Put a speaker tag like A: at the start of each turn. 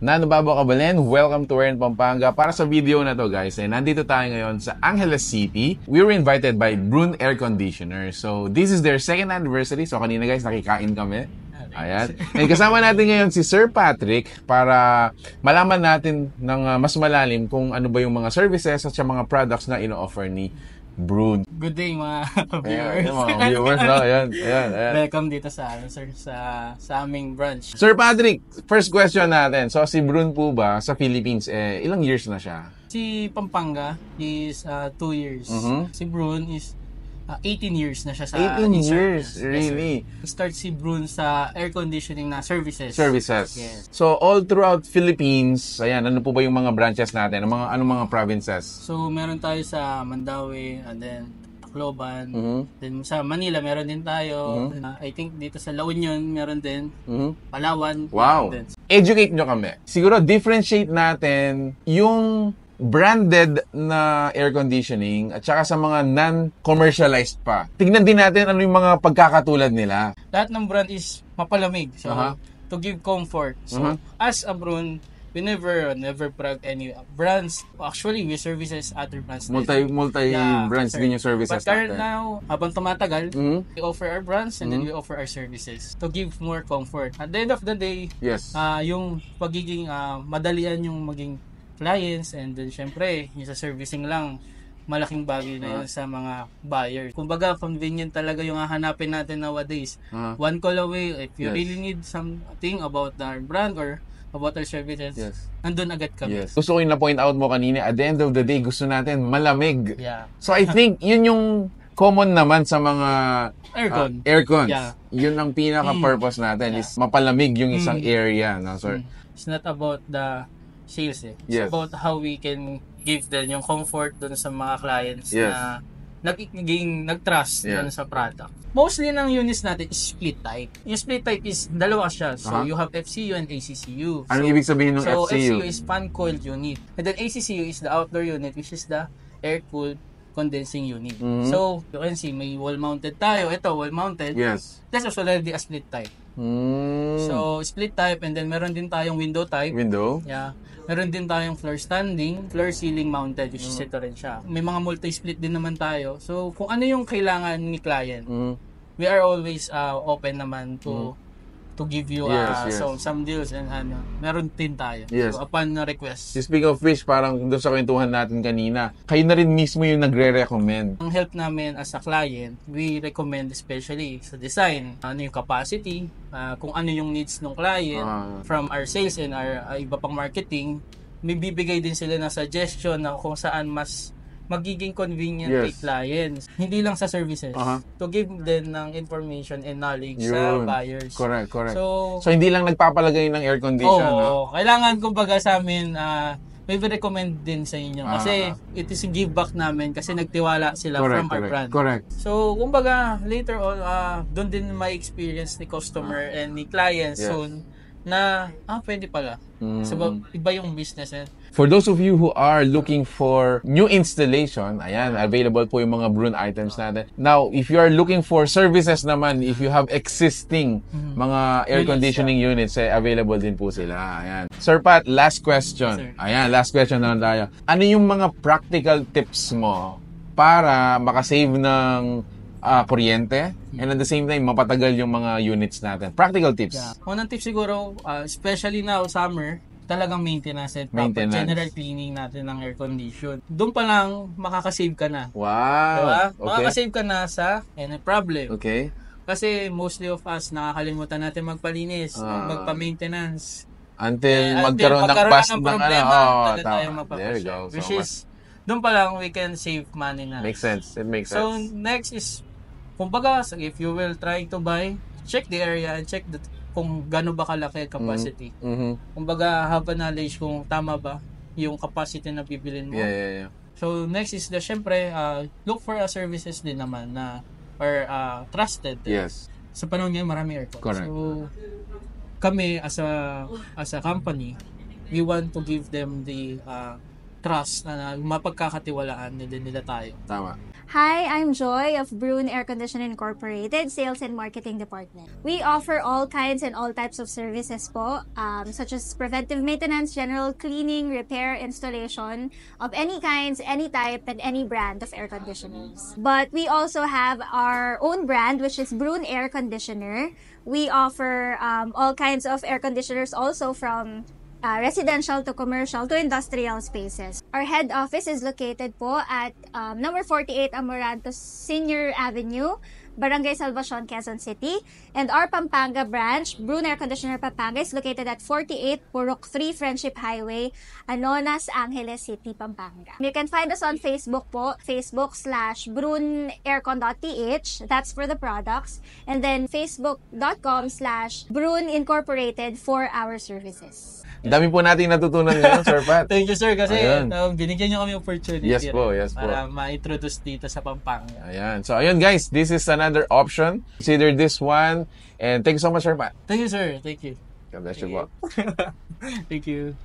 A: Nano Babo Cabalen, welcome to Warren, Pampanga. Para sa video na to guys, nandito tayo ngayon sa Angeles City. We were invited by Brun Air Conditioner. So this is their second anniversary. So kanina guys, nakikain kami. Ayan. And kasama natin ngayon si Sir Patrick para malaman natin ng mas malalim kung ano ba yung mga services at mga products na ino-offer ni Brun.
B: Good day mga viewers.
A: Ayan, mga viewers, no? Ayan.
B: Welcome dito sa sir sa aming branch.
A: Sir Patrick, first question natin. So si Brun po ba sa Philippines, ilang years na siya?
B: Si Pampanga is 2 years. Si Brun is 18 years na siya sa
A: 18 years, really?
B: Start si Brun sa air conditioning na services. Yes.
A: So all throughout Philippines, ayan, ano po ba yung mga branches natin? Anong mga provinces?
B: So meron tayo sa Mandaue, and then Tacloban, then sa Manila meron din tayo. I think dito sa La Union meron din. Palawan.
A: Wow. Educate nyo kami. Siguro differentiate natin yung branded na air conditioning at saka sa mga non-commercialized pa. Tignan din natin ano yung mga pagkakatulad nila.
B: Lahat ng brand is mapalamig. So, to give comfort. So, as a Brun, we never plug any brands. Actually, we services other brands.
A: Multi-brands din yung services
B: natin. But current now, habang tumatagal, we offer our brands and then we offer our services to give more comfort. At the end of the day, yung pagiging madalian yung maging clients, and then syempre yung sa servicing lang, malaking bagay na yun sa mga buyers. Kumbaga convenient talaga yung hahanapin natin nowadays. One call away, if you really need something about our brand or about our services, nandun agad kami.
A: Gusto ko yung na-point out mo kanina, at the end of the day, gusto natin malamig. So I think yun yung common naman sa mga aircons. Yun ang pinaka-purpose natin, is mapalamig yung isang area. No? So,
B: it's not about the sales It's about how we can give them yung comfort dun sa mga clients na nag-trust dun sa product. Mostly ng units natin is split type. Yung split type is dalawa siya. So you have FCU and ACCU.
A: Anong ibig sabihin ng FCU?
B: So FCU is fan-coiled unit. And then ACCU is the outdoor unit, which is the air-cooled condensing unit. So you can see may wall-mounted tayo. Ito, wall-mounted. That's also already a split type. So split type, and then meron din tayong window type. Meron din tayong floor standing, floor ceiling mounted, which is ito rin siya. May mga multi-split din naman tayo. So kung ano yung kailangan ni client, we are always open naman to give you some deals, and meron din tayo. So upon request.
A: Speaking of which, parang doon sa kwentuhan natin kanina, kayo na rin mismo yung nagre-recommend.
B: Ang help namin as a client, we recommend especially sa design, ano yung capacity, kung ano yung needs ng client, from our sales and our iba pang marketing, may bibigay din sila ng suggestion na kung saan mas magiging convenient kay clients. Hindi lang sa services. To give them ng information and knowledge sa buyers.
A: Correct.
B: So
A: hindi lang nagpapalagay ng air condition.
B: Kailangan kumbaga sa amin, may recommend din sa inyo. Kasi it is a give back namin kasi nagtiwala sila from our brand.
A: Correct.
B: So kumbaga later on, doon din may experience ni customer and ni client soon na pwede pala. So iba yung business.
A: For those of you who are looking for new installation, ayan, available po yung mga Brun items natin. Now, if you are looking for services naman, if you have existing mga air conditioning units, available din po sila. Ayan. Sir Pat, last question. Ayan, last question naman tayo. Ano yung mga practical tips mo para makasave ng kuryente and at the same time mapatagal yung mga units natin? Practical tips.
B: Unang tips siguro, especially now summer, talagang maintenance and proper general cleaning natin ng air condition. Doon pa lang makakasave ka na.
A: Wow.
B: Diba? Makakasave ka na sa any problem.
A: Okay.
B: Kasi mostly of us nakakalimutan natin magpalinis, magpa-maintenance.
A: Until magkaroon ng past ng
B: problema, tayo magpa-pressure. Which is, doon pa lang we can save money na.
A: Makes sense. It makes sense.
B: So next is, kumbaga, if you will try to buy, check the area and check kung gaano ba kalaki capacity. Kumbaga, have a knowledge kung tama ba yung capacity na bibilin mo. So next is syempre, look for services din naman na trusted. Sa panahon ngayon, marami aircon. So kami as a company, we want to give them the trust na mapagkakatiwalaan din nila tayo.
A: Tama.
C: Hi, I'm Joy of Brune Air Conditioning Incorporated, Sales and Marketing Department. We offer all kinds and all types of services po, such as preventive maintenance, general cleaning, repair, installation of any kinds, any type, and any brand of air conditioners. But we also have our own brand, which is Brune Air Conditioner. We offer all kinds of air conditioners also from residential to commercial to industrial spaces. Our head office is located po at number 48 Amorantos Senior Avenue, Barangay Salvacion, Quezon City. And our Pampanga branch, Brune Air Conditioner Pampanga, is located at 48 Purok 3 Friendship Highway, Anonas, Angeles City, Pampanga. You can find us on Facebook po, facebook.bruneaircon.ph, that's for the products, and then facebook.com/Brune Incorporated for our services.
A: Dami po natin natutunan ngayon, Sir Pat.
B: Thank you, sir, kasi binigyan nyo kami opportunity.
A: Yes po.
B: Para ma-introduce dito sa Pampanga.
A: Ayan. So, ayun guys, this is another option. Consider this one. And thank you so much, Sir Pat.
B: Thank you, sir. Thank you.
A: God bless you po.
B: Thank you.